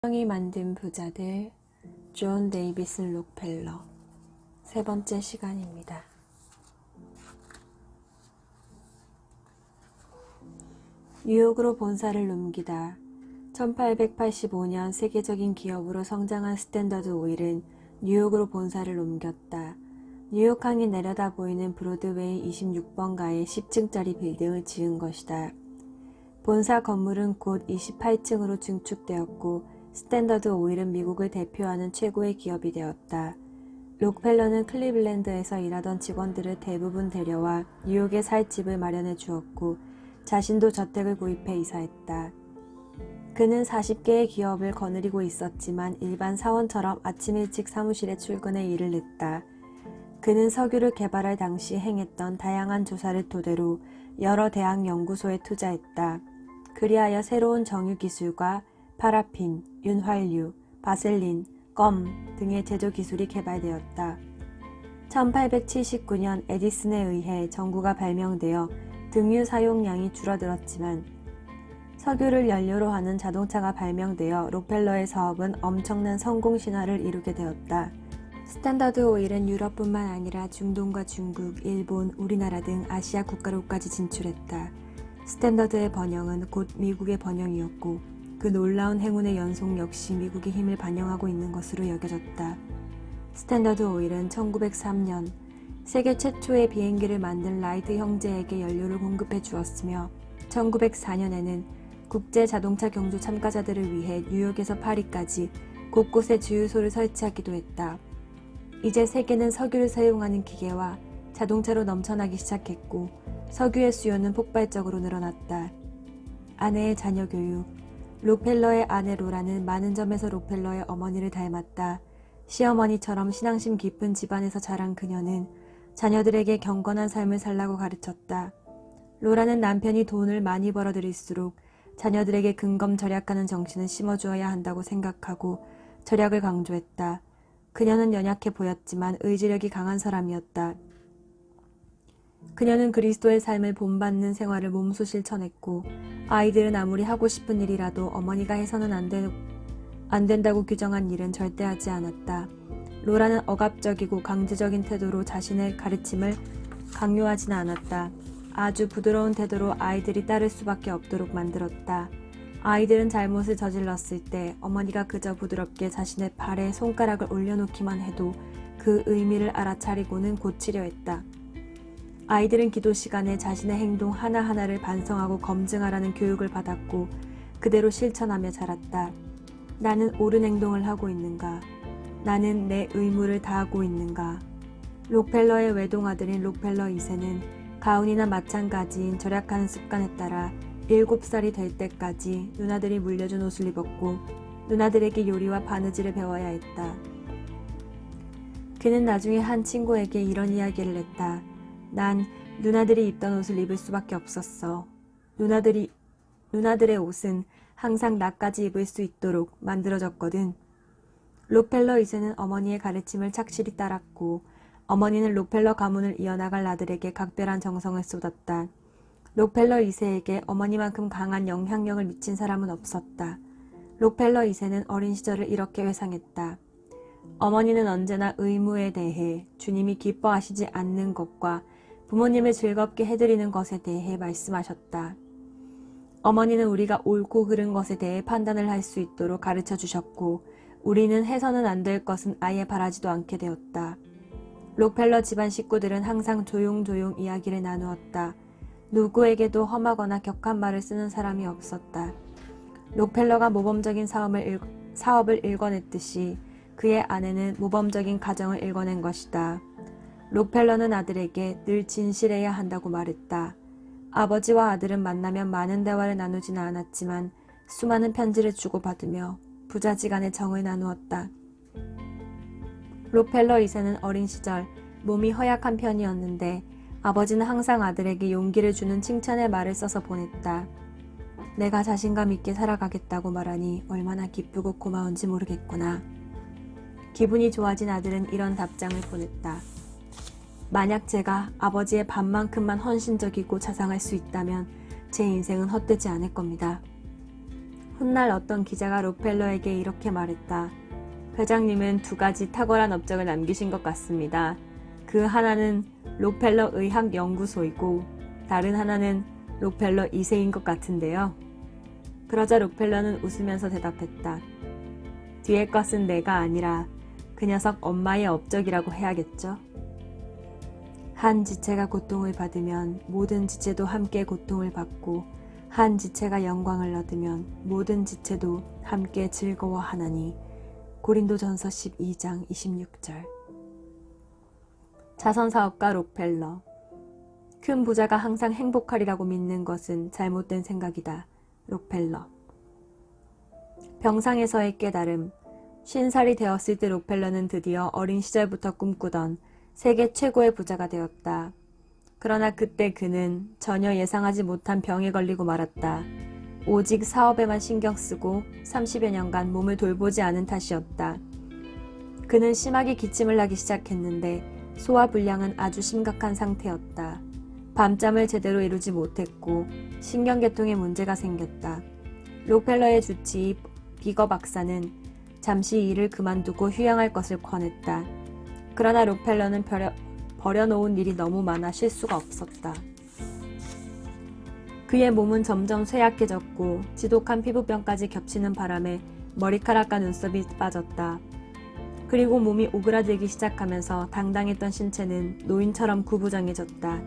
성이 만든 부자들 존 데이비스 록펠러 세 번째 시간입니다. 뉴욕으로 본사를 옮기다 1885년 세계적인 기업으로 성장한 스탠더드 오일은 뉴욕으로 본사를 옮겼다. 뉴욕항이 내려다 보이는 브로드웨이 26번가에 10층짜리 빌딩을 지은 것이다. 본사 건물은 곧 28층으로 증축되었고 스탠더드 오일은 미국을 대표하는 최고의 기업이 되었다. 록펠러는 클리블랜드에서 일하던 직원들을 대부분 데려와 뉴욕에 살 집을 마련해 주었고 자신도 저택을 구입해 이사했다. 그는 40개의 기업을 거느리고 있었지만 일반 사원처럼 아침 일찍 사무실에 출근해 일을 냈다. 그는 석유를 개발할 당시 행했던 다양한 조사를 토대로 여러 대학 연구소에 투자했다. 그리하여 새로운 정유 기술과 파라핀, 윤활유, 바셀린, 껌 등의 제조 기술이 개발되었다. 1879년 에디슨에 의해 전구가 발명되어 등유 사용량이 줄어들었지만 석유를 연료로 하는 자동차가 발명되어 록펠러의 사업은 엄청난 성공 신화를 이루게 되었다. 스탠더드 오일은 유럽뿐만 아니라 중동과 중국, 일본, 우리나라 등 아시아 국가로까지 진출했다. 스탠더드의 번영은 곧 미국의 번영이었고 그 놀라운 행운의 연속 역시 미국의 힘을 반영하고 있는 것으로 여겨졌다. 스탠더드 오일은 1903년 세계 최초의 비행기를 만든 라이트 형제에게 연료를 공급해 주었으며 1904년에는 국제 자동차 경주 참가자들을 위해 뉴욕에서 파리까지 곳곳에 주유소를 설치하기도 했다. 이제 세계는 석유를 사용하는 기계와 자동차로 넘쳐나기 시작했고 석유의 수요는 폭발적으로 늘어났다. 아내의 자녀 교육 록펠러의 아내 로라는 많은 점에서 록펠러의 어머니를 닮았다. 시어머니처럼 신앙심 깊은 집안에서 자란 그녀는 자녀들에게 경건한 삶을 살라고 가르쳤다. 로라는 남편이 돈을 많이 벌어들일수록 자녀들에게 근검절약하는 정신을 심어주어야 한다고 생각하고 절약을 강조했다. 그녀는 연약해 보였지만 의지력이 강한 사람이었다. 그녀는 그리스도의 삶을 본받는 생활을 몸소 실천했고 아이들은 아무리 하고 싶은 일이라도 어머니가 해서는 안 된다고 규정한 일은 절대 하지 않았다. 로라는 억압적이고 강제적인 태도로 자신의 가르침을 강요하지는 않았다. 아주 부드러운 태도로 아이들이 따를 수밖에 없도록 만들었다. 아이들은 잘못을 저질렀을 때 어머니가 그저 부드럽게 자신의 발에 손가락을 올려놓기만 해도 그 의미를 알아차리고는 고치려 했다. 아이들은 기도 시간에 자신의 행동 하나하나를 반성하고 검증하라는 교육을 받았고 그대로 실천하며 자랐다. 나는 옳은 행동을 하고 있는가? 나는 내 의무를 다하고 있는가? 록펠러의 외동아들인 록펠러 2세는 가훈이나 마찬가지인 절약하는 습관에 따라 7살이 될 때까지 누나들이 물려준 옷을 입었고 누나들에게 요리와 바느질을 배워야 했다. 그는 나중에 한 친구에게 이런 이야기를 했다. 난 누나들이 입던 옷을 입을 수밖에 없었어. 누나들의 옷은 항상 나까지 입을 수 있도록 만들어졌거든. 록펠러 2세는 어머니의 가르침을 착실히 따랐고 어머니는 록펠러 가문을 이어나갈 아들에게 각별한 정성을 쏟았다. 록펠러 2세에게 어머니만큼 강한 영향력을 미친 사람은 없었다. 록펠러 2세는 어린 시절을 이렇게 회상했다. 어머니는 언제나 의무에 대해 주님이 기뻐하시지 않는 것과 부모님을 즐겁게 해드리는 것에 대해 말씀하셨다. 어머니는 우리가 옳고 그른 것에 대해 판단을 할 수 있도록 가르쳐 주셨고 우리는 해서는 안 될 것은 아예 바라지도 않게 되었다. 록펠러 집안 식구들은 항상 조용조용 이야기를 나누었다. 누구에게도 험하거나 격한 말을 쓰는 사람이 없었다. 록펠러가 모범적인 사업을 일궈냈듯이 그의 아내는 모범적인 가정을 일궈낸 것이다. 록펠러는 아들에게 늘 진실해야 한다고 말했다. 아버지와 아들은 만나면 많은 대화를 나누지는 않았지만 수많은 편지를 주고받으며 부자지간의 정을 나누었다. 록펠러 2세는 어린 시절 몸이 허약한 편이었는데 아버지는 항상 아들에게 용기를 주는 칭찬의 말을 써서 보냈다. 내가 자신감 있게 살아가겠다고 말하니 얼마나 기쁘고 고마운지 모르겠구나. 기분이 좋아진 아들은 이런 답장을 보냈다. 만약 제가 아버지의 반만큼만 헌신적이고 자상할 수 있다면 제 인생은 헛되지 않을 겁니다. 훗날 어떤 기자가 록펠러에게 이렇게 말했다. 회장님은 두 가지 탁월한 업적을 남기신 것 같습니다. 그 하나는 록펠러 의학연구소이고 다른 하나는 록펠러 2세인 것 같은데요. 그러자 록펠러는 웃으면서 대답했다. 뒤의 것은 내가 아니라 그 녀석 엄마의 업적이라고 해야겠죠. 한 지체가 고통을 받으면 모든 지체도 함께 고통을 받고 한 지체가 영광을 얻으면 모든 지체도 함께 즐거워하나니. 고린도전서 12장 26절. 자선사업가 록펠러. 큰 부자가 항상 행복하리라고 믿는 것은 잘못된 생각이다. 록펠러. 병상에서의 깨달음. 50살이 되었을 때 록펠러는 드디어 어린 시절부터 꿈꾸던 세계 최고의 부자가 되었다. 그러나 그때 그는 전혀 예상하지 못한 병에 걸리고 말았다. 오직 사업에만 신경 쓰고 30여 년간 몸을 돌보지 않은 탓이었다. 그는 심하게 기침을 하기 시작했는데 소화불량은 아주 심각한 상태였다. 밤잠을 제대로 이루지 못했고 신경계통에 문제가 생겼다. 록펠러의 주치의 비거 박사는 잠시 일을 그만두고 휴양할 것을 권했다. 그러나 록펠러는 버려놓은 일이 너무 많아 쉴 수가 없었다. 그의 몸은 점점 쇠약해졌고 지독한 피부병까지 겹치는 바람에 머리카락과 눈썹이 빠졌다. 그리고 몸이 오그라들기 시작하면서 당당했던 신체는 노인처럼 구부정해졌다.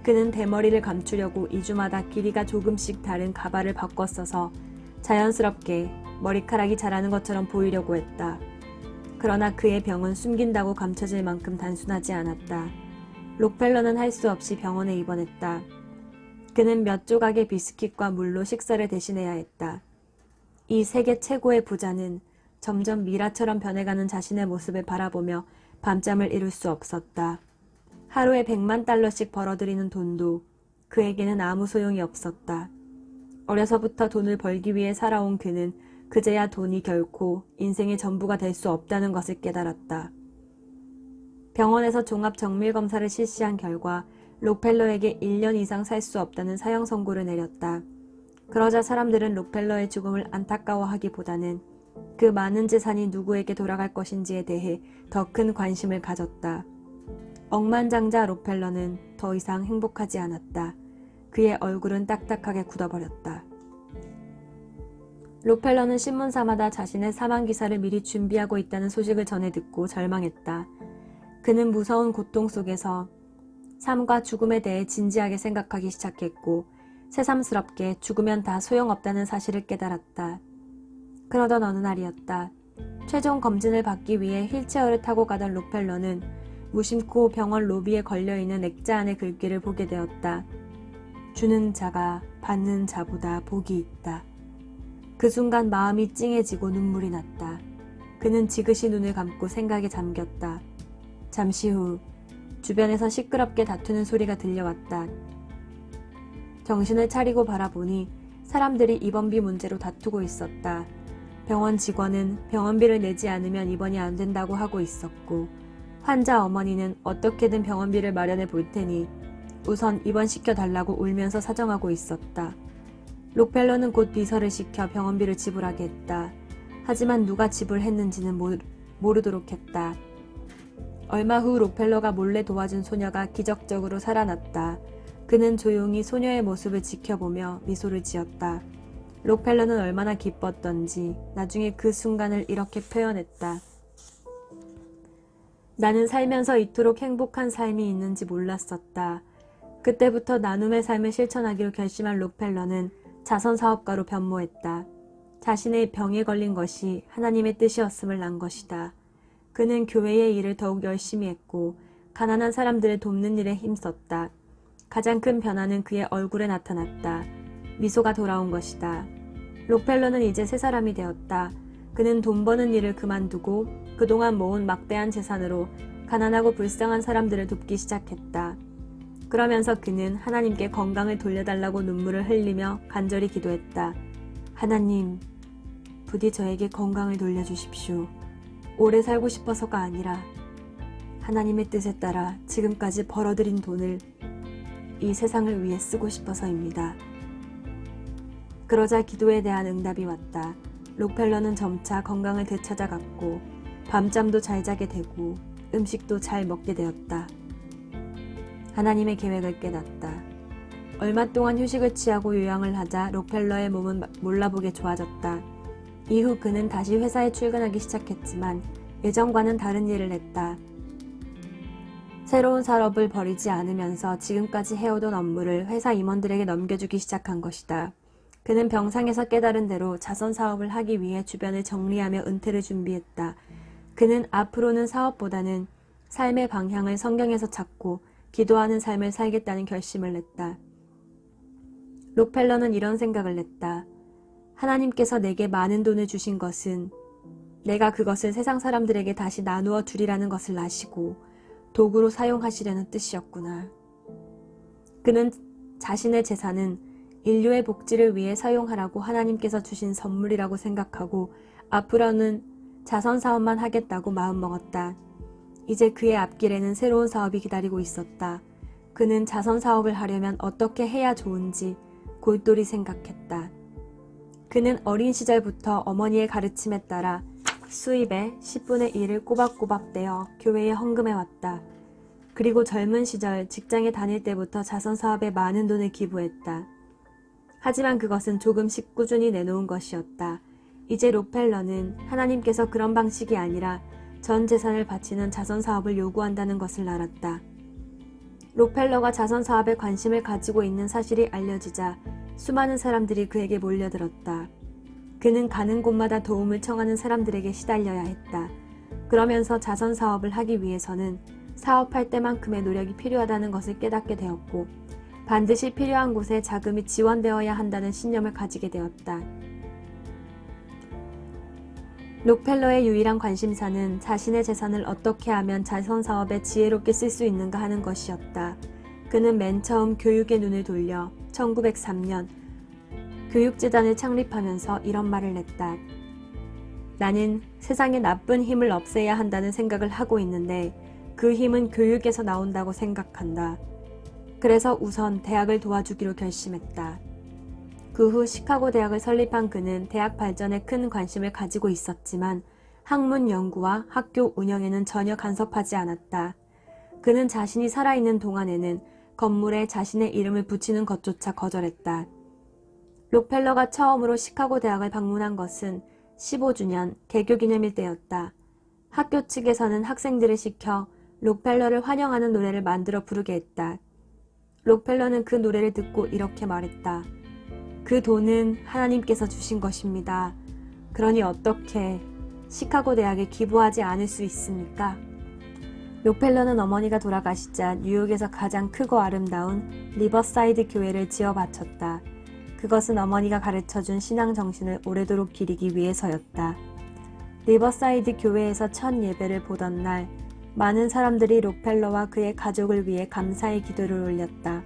그는 대머리를 감추려고 2주마다 길이가 조금씩 다른 가발을 바꿔 써서 자연스럽게 머리카락이 자라는 것처럼 보이려고 했다. 그러나 그의 병은 숨긴다고 감춰질 만큼 단순하지 않았다. 록펠러는 할 수 없이 병원에 입원했다. 그는 몇 조각의 비스킷과 물로 식사를 대신해야 했다. 이 세계 최고의 부자는 점점 미라처럼 변해가는 자신의 모습을 바라보며 밤잠을 이룰 수 없었다. 하루에 100만 달러씩 벌어들이는 돈도 그에게는 아무 소용이 없었다. 어려서부터 돈을 벌기 위해 살아온 그는 그제야 돈이 결코 인생의 전부가 될 수 없다는 것을 깨달았다. 병원에서 종합정밀검사를 실시한 결과 록펠러에게 1년 이상 살 수 없다는 사형 선고를 내렸다. 그러자 사람들은 록펠러의 죽음을 안타까워하기보다는 그 많은 재산이 누구에게 돌아갈 것인지에 대해 더 큰 관심을 가졌다. 억만장자 록펠러는 더 이상 행복하지 않았다. 그의 얼굴은 딱딱하게 굳어버렸다. 록펠러는 신문사마다 자신의 사망기사를 미리 준비하고 있다는 소식을 전해 듣고 절망했다. 그는 무서운 고통 속에서 삶과 죽음에 대해 진지하게 생각하기 시작했고 새삼스럽게 죽으면 다 소용없다는 사실을 깨달았다. 그러던 어느 날이었다. 최종 검진을 받기 위해 휠체어를 타고 가던 록펠러는 무심코 병원 로비에 걸려있는 액자 안의 글귀를 보게 되었다. 주는 자가 받는 자보다 복이 있다. 그 순간 마음이 찡해지고 눈물이 났다. 그는 지그시 눈을 감고 생각에 잠겼다. 잠시 후 주변에서 시끄럽게 다투는 소리가 들려왔다. 정신을 차리고 바라보니 사람들이 입원비 문제로 다투고 있었다. 병원 직원은 병원비를 내지 않으면 입원이 안 된다고 하고 있었고 환자 어머니는 어떻게든 병원비를 마련해 볼 테니 우선 입원시켜 달라고 울면서 사정하고 있었다. 록펠러는 곧 비서를 시켜 병원비를 지불하게 했다. 하지만 누가 지불했는지는 모르도록 했다. 얼마 후 록펠러가 몰래 도와준 소녀가 기적적으로 살아났다. 그는 조용히 소녀의 모습을 지켜보며 미소를 지었다. 록펠러는 얼마나 기뻤던지 나중에 그 순간을 이렇게 표현했다. 나는 살면서 이토록 행복한 삶이 있는지 몰랐었다. 그때부터 나눔의 삶을 실천하기로 결심한 록펠러는 자선사업가로 변모했다. 자신의 병에 걸린 것이 하나님의 뜻이었음을 안 것이다. 그는 교회의 일을 더욱 열심히 했고 가난한 사람들을 돕는 일에 힘썼다. 가장 큰 변화는 그의 얼굴에 나타났다. 미소가 돌아온 것이다. 록펠러는 이제 새 사람이 되었다. 그는 돈 버는 일을 그만두고 그동안 모은 막대한 재산으로 가난하고 불쌍한 사람들을 돕기 시작했다. 그러면서 그는 하나님께 건강을 돌려달라고 눈물을 흘리며 간절히 기도했다. 하나님, 부디 저에게 건강을 돌려주십시오. 오래 살고 싶어서가 아니라 하나님의 뜻에 따라 지금까지 벌어들인 돈을 이 세상을 위해 쓰고 싶어서입니다. 그러자 기도에 대한 응답이 왔다. 록펠러는 점차 건강을 되찾아갔고 밤잠도 잘 자게 되고 음식도 잘 먹게 되었다. 하나님의 계획을 깨닫다. 얼마 동안 휴식을 취하고 요양을 하자 록펠러의 몸은 몰라보게 좋아졌다. 이후 그는 다시 회사에 출근하기 시작했지만 예전과는 다른 일을 했다. 새로운 산업을 버리지 않으면서 지금까지 해오던 업무를 회사 임원들에게 넘겨주기 시작한 것이다. 그는 병상에서 깨달은 대로 자선 사업을 하기 위해 주변을 정리하며 은퇴를 준비했다. 그는 앞으로는 사업보다는 삶의 방향을 성경에서 찾고 기도하는 삶을 살겠다는 결심을 냈다. 록펠러는 이런 생각을 냈다. 하나님께서 내게 많은 돈을 주신 것은 내가 그것을 세상 사람들에게 다시 나누어 주리라는 것을 아시고 도구로 사용하시려는 뜻이었구나. 그는 자신의 재산은 인류의 복지를 위해 사용하라고 하나님께서 주신 선물이라고 생각하고 앞으로는 자선 사업만 하겠다고 마음먹었다. 이제 그의 앞길에는 새로운 사업이 기다리고 있었다. 그는 자선 사업을 하려면 어떻게 해야 좋은지 골똘히 생각했다. 그는 어린 시절부터 어머니의 가르침에 따라 수입의 10분의 1을 꼬박꼬박 떼어 교회에 헌금해왔다. 그리고 젊은 시절 직장에 다닐 때부터 자선사업에 많은 돈을 기부했다. 하지만 그것은 조금씩 꾸준히 내놓은 것이었다. 이제 록펠러는 하나님께서 그런 방식이 아니라 전 재산을 바치는 자선사업을 요구한다는 것을 알았다. 록펠러가 자선사업에 관심을 가지고 있는 사실이 알려지자 수많은 사람들이 그에게 몰려들었다. 그는 가는 곳마다 도움을 청하는 사람들에게 시달려야 했다. 그러면서 자선사업을 하기 위해서는 사업할 때만큼의 노력이 필요하다는 것을 깨닫게 되었고 반드시 필요한 곳에 자금이 지원되어야 한다는 신념을 가지게 되었다. 록펠러의 유일한 관심사는 자신의 재산을 어떻게 하면 자선사업에 지혜롭게 쓸 수 있는가 하는 것이었다. 그는 맨 처음 교육의 눈을 돌려 1903년 교육재단을 창립하면서 이런 말을 했다. 나는 세상에 나쁜 힘을 없애야 한다는 생각을 하고 있는데 그 힘은 교육에서 나온다고 생각한다. 그래서 우선 대학을 도와주기로 결심했다. 그 후 시카고 대학을 설립한 그는 대학 발전에 큰 관심을 가지고 있었지만 학문 연구와 학교 운영에는 전혀 간섭하지 않았다. 그는 자신이 살아있는 동안에는 건물에 자신의 이름을 붙이는 것조차 거절했다. 록펠러가 처음으로 시카고 대학을 방문한 것은 15주년 개교기념일 때였다. 학교 측에서는 학생들을 시켜 록펠러를 환영하는 노래를 만들어 부르게 했다. 록펠러는 그 노래를 듣고 이렇게 말했다. 그 돈은 하나님께서 주신 것입니다. 그러니 어떻게 시카고 대학에 기부하지 않을 수 있습니까? 록펠러는 어머니가 돌아가시자 뉴욕에서 가장 크고 아름다운 리버사이드 교회를 지어 바쳤다. 그것은 어머니가 가르쳐준 신앙 정신을 오래도록 기리기 위해서였다. 리버사이드 교회에서 첫 예배를 보던 날 많은 사람들이 록펠러와 그의 가족을 위해 감사의 기도를 올렸다.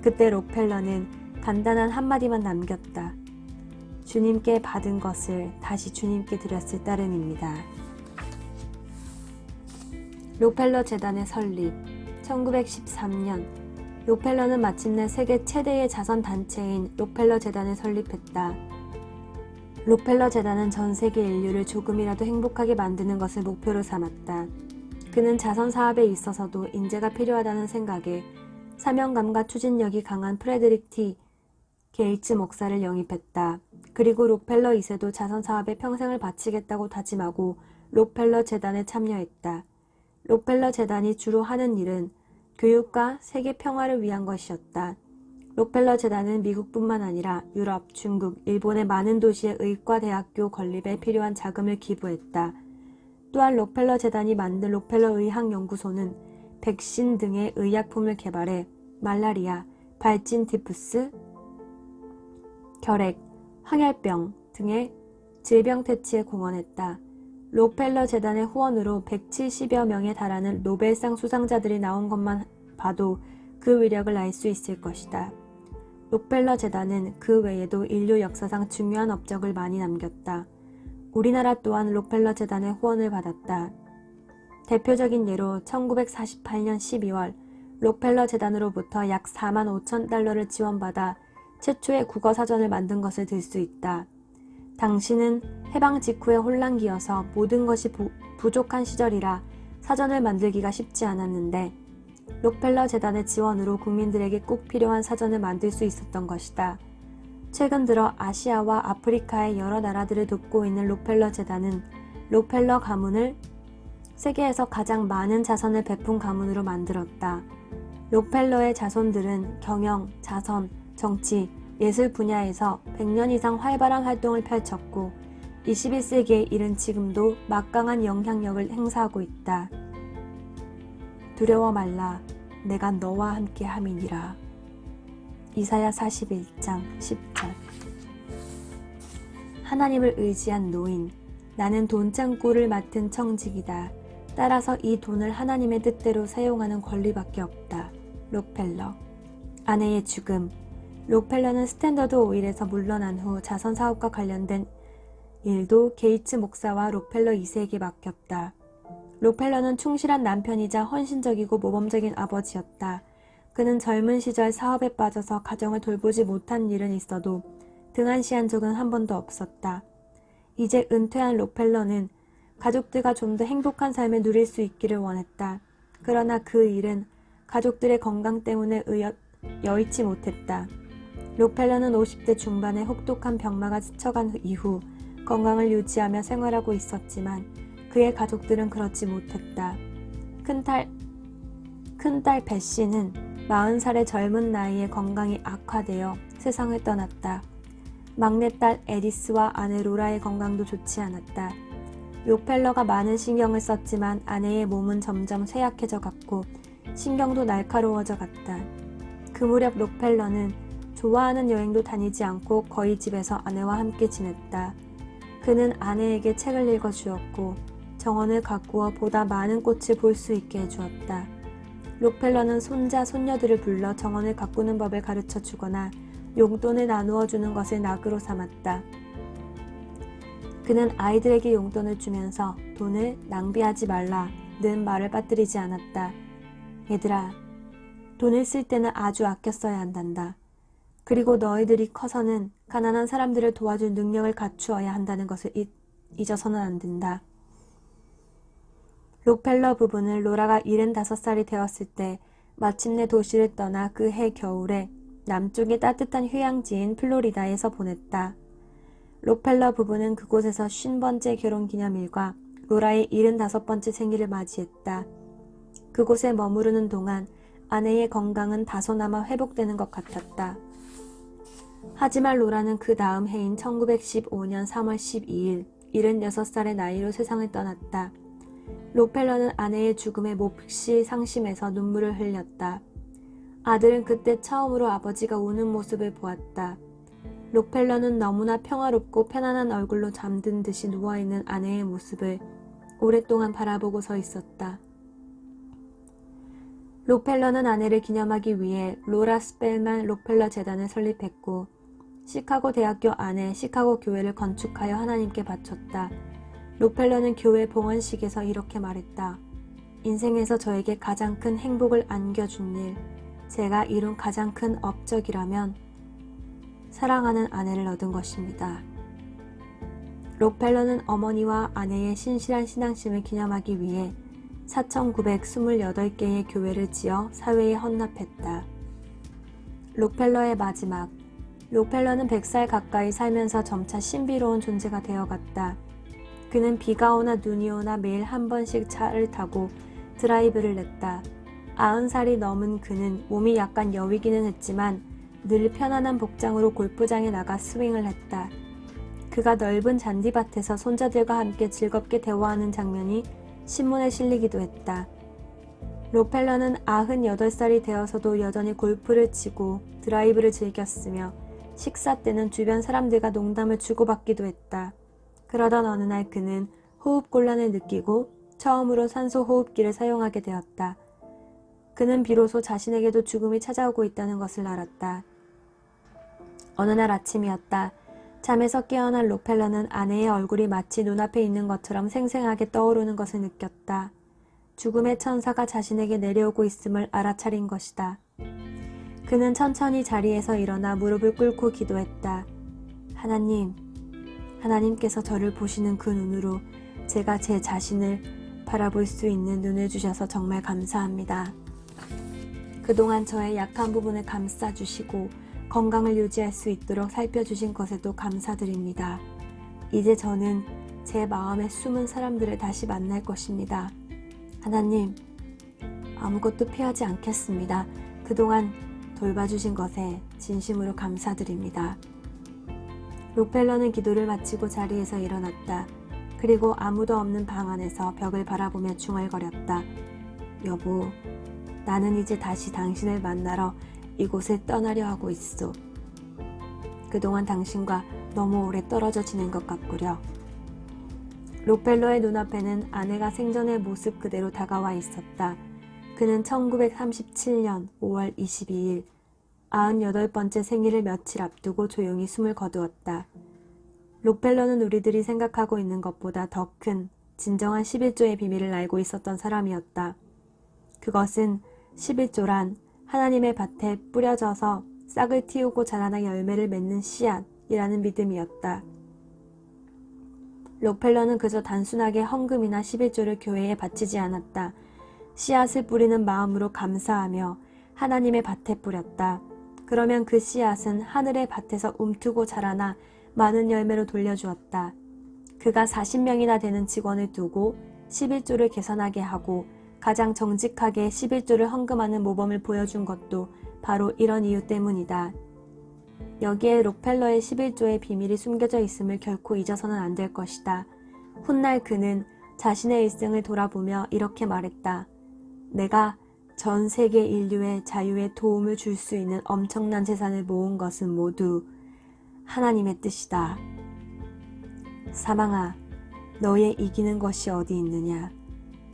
그때 록펠러는 간단한 한마디만 남겼다. 주님께 받은 것을 다시 주님께 드렸을 따름입니다. 록펠러 재단의 설립 1913년 록펠러는 마침내 세계 최대의 자선단체인 록펠러 재단을 설립했다. 록펠러 재단은 전 세계 인류를 조금이라도 행복하게 만드는 것을 목표로 삼았다. 그는 자선사업에 있어서도 인재가 필요하다는 생각에 사명감과 추진력이 강한 프레드릭 T. 게이츠 목사를 영입했다. 그리고 록펠러 2세도 자선사업에 평생을 바치겠다고 다짐하고 록펠러 재단에 참여했다. 록펠러 재단이 주로 하는 일은 교육과 세계 평화를 위한 것이었다. 록펠러 재단은 미국뿐만 아니라 유럽, 중국, 일본의 많은 도시의 의과 대학교 건립에 필요한 자금을 기부했다. 또한 록펠러 재단이 만든 록펠러 의학연구소는 백신 등의 의약품을 개발해 말라리아, 발진 티푸스, 결핵, 황열병 등의 질병 퇴치에 공헌했다. 록펠러 재단의 후원으로 170여 명에 달하는 노벨상 수상자들이 나온 것만 봐도 그 위력을 알 수 있을 것이다. 록펠러 재단은 그 외에도 인류 역사상 중요한 업적을 많이 남겼다. 우리나라 또한 록펠러 재단의 후원을 받았다. 대표적인 예로 1948년 12월 록펠러 재단으로부터 약 4만 5천 달러를 지원받아 최초의 국어 사전을 만든 것을 들 수 있다. 당시는 해방 직후의 혼란기여서 모든 것이 부족한 시절이라 사전을 만들기가 쉽지 않았는데 록펠러 재단의 지원으로 국민들에게 꼭 필요한 사전을 만들 수 있었던 것이다. 최근 들어 아시아와 아프리카의 여러 나라들을 돕고 있는 록펠러 재단은 록펠러 가문을 세계에서 가장 많은 자선을 베푼 가문으로 만들었다. 록펠러의 자손들은 경영, 자선, 정치, 예술 분야에서 100년 이상 활발한 활동을 펼쳤고 21세기에 이른 지금도 막강한 영향력을 행사하고 있다. 두려워 말라. 내가 너와 함께 함이니라. 이사야 41장 10절. 하나님을 의지한 노인. 나는 돈창고를 맡은 청직이다. 따라서 이 돈을 하나님의 뜻대로 사용하는 권리밖에 없다. 록펠러. 아내의 죽음. 록펠러는 스탠더드 오일에서 물러난 후 자선사업과 관련된 일도 게이츠 목사와 록펠러 2세에게 맡겼다. 록펠러는 충실한 남편이자 헌신적이고 모범적인 아버지였다. 그는 젊은 시절 사업에 빠져서 가정을 돌보지 못한 일은 있어도 등한시한 적은 한 번도 없었다. 이제 은퇴한 록펠러는 가족들과 좀 더 행복한 삶을 누릴 수 있기를 원했다. 그러나 그 일은 가족들의 건강 때문에 여의치 못했다. 록펠러는 50대 중반에 혹독한 병마가 스쳐간 이후 건강을 유지하며 생활하고 있었지만 그의 가족들은 그렇지 못했다. 큰딸 베시는 40살의 젊은 나이에 건강이 악화되어 세상을 떠났다. 막내딸 에디스와 아내 로라의 건강도 좋지 않았다. 록펠러가 많은 신경을 썼지만 아내의 몸은 점점 쇠약해져 갔고 신경도 날카로워져 갔다. 그 무렵 록펠러는 좋아하는 여행도 다니지 않고 거의 집에서 아내와 함께 지냈다. 그는 아내에게 책을 읽어주었고 정원을 가꾸어 보다 많은 꽃을 볼 수 있게 해주었다. 록펠러는 손자, 손녀들을 불러 정원을 가꾸는 법을 가르쳐 주거나 용돈을 나누어 주는 것을 낙으로 삼았다. 그는 아이들에게 용돈을 주면서 돈을 낭비하지 말라는 말을 빠뜨리지 않았다. 얘들아, 돈을 쓸 때는 아주 아껴 써야 한단다. 그리고 너희들이 커서는 가난한 사람들을 도와줄 능력을 갖추어야 한다는 것을 잊어서는 안 된다. 록펠러 부부는 로라가 75살이 되었을 때 마침내 도시를 떠나 그 해 겨울에 남쪽의 따뜻한 휴양지인 플로리다에서 보냈다. 록펠러 부부는 그곳에서 50번째 결혼기념일과 로라의 75번째 생일을 맞이했다. 그곳에 머무르는 동안 아내의 건강은 다소나마 회복되는 것 같았다. 하지만 로라는 그 다음 해인 1915년 3월 12일 76살의 나이로 세상을 떠났다. 록펠러는 아내의 죽음에 몹시 상심해서 눈물을 흘렸다. 아들은 그때 처음으로 아버지가 우는 모습을 보았다. 록펠러는 너무나 평화롭고 편안한 얼굴로 잠든 듯이 누워있는 아내의 모습을 오랫동안 바라보고 서 있었다. 록펠러는 아내를 기념하기 위해 로라 스펠만 록펠러 재단을 설립했고 시카고 대학교 안에 시카고 교회를 건축하여 하나님께 바쳤다. 록펠러는 교회 봉헌식에서 이렇게 말했다. 인생에서 저에게 가장 큰 행복을 안겨준 일, 제가 이룬 가장 큰 업적이라면 사랑하는 아내를 얻은 것입니다. 록펠러는 어머니와 아내의 신실한 신앙심을 기념하기 위해 4,928개의 교회를 지어 사회에 헌납했다. 록펠러의 마지막. 록펠러는 100살 가까이 살면서 점차 신비로운 존재가 되어갔다. 그는 비가 오나 눈이 오나 매일 한 번씩 차를 타고 드라이브를 냈다. 90살이 넘은 그는 몸이 약간 여위기는 했지만 늘 편안한 복장으로 골프장에 나가 스윙을 했다. 그가 넓은 잔디밭에서 손자들과 함께 즐겁게 대화하는 장면이 신문에 실리기도 했다. 록펠러는 98살이 되어서도 여전히 골프를 치고 드라이브를 즐겼으며 식사 때는 주변 사람들과 농담을 주고받기도 했다. 그러던 어느 날 그는 호흡곤란을 느끼고 처음으로 산소 호흡기를 사용하게 되었다. 그는 비로소 자신에게도 죽음이 찾아오고 있다는 것을 알았다. 어느 날 아침이었다. 잠에서 깨어난 록펠러는 아내의 얼굴이 마치 눈앞에 있는 것처럼 생생하게 떠오르는 것을 느꼈다. 죽음의 천사가 자신에게 내려오고 있음을 알아차린 것이다. 그는 천천히 자리에서 일어나 무릎을 꿇고 기도했다. 하나님, 하나님께서 저를 보시는 그 눈으로 제가 제 자신을 바라볼 수 있는 눈을 주셔서 정말 감사합니다. 그동안 저의 약한 부분을 감싸주시고 건강을 유지할 수 있도록 살펴주신 것에도 감사드립니다. 이제 저는 제 마음의 숨은 사람들을 다시 만날 것입니다. 하나님, 아무것도 피하지 않겠습니다. 그동안 돌봐주신 것에 진심으로 감사드립니다. 록펠러는 기도를 마치고 자리에서 일어났다. 그리고 아무도 없는 방 안에서 벽을 바라보며 중얼거렸다. 여보, 나는 이제 다시 당신을 만나러 이곳을 떠나려 하고 있소. 그동안 당신과 너무 오래 떨어져 지낸 것 같구려. 록펠러의 눈앞에는 아내가 생전의 모습 그대로 다가와 있었다. 그는 1937년 5월 22일 98번째 생일을 며칠 앞두고 조용히 숨을 거두었다. 록펠러는 우리들이 생각하고 있는 것보다 더 큰 진정한 11조의 비밀을 알고 있었던 사람이었다. 그것은 11조란 하나님의 밭에 뿌려져서 싹을 틔우고 자라나 열매를 맺는 씨앗이라는 믿음이었다. 록펠러는 그저 단순하게 헌금이나 11조를 교회에 바치지 않았다. 씨앗을 뿌리는 마음으로 감사하며 하나님의 밭에 뿌렸다. 그러면 그 씨앗은 하늘의 밭에서 움트고 자라나 많은 열매로 돌려주었다. 그가 40명이나 되는 직원을 두고 11조를 계산하게 하고 가장 정직하게 11조를 헌금하는 모범을 보여준 것도 바로 이런 이유 때문이다. 여기에 록펠러의 11조의 비밀이 숨겨져 있음을 결코 잊어서는 안 될 것이다. 훗날 그는 자신의 일생을 돌아보며 이렇게 말했다. 내가 전 세계 인류의 자유에 도움을 줄 수 있는 엄청난 재산을 모은 것은 모두 하나님의 뜻이다. 사망아, 너의 이기는 것이 어디 있느냐?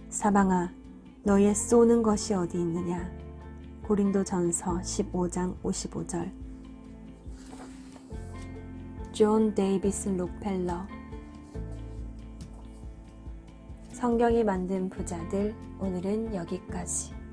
사망아, 너의 쏘는 것이 어디 있느냐? 고린도전서 15장 55절. 존 데이비스 록펠러. 성경이 만든 부자들, 오늘은 여기까지.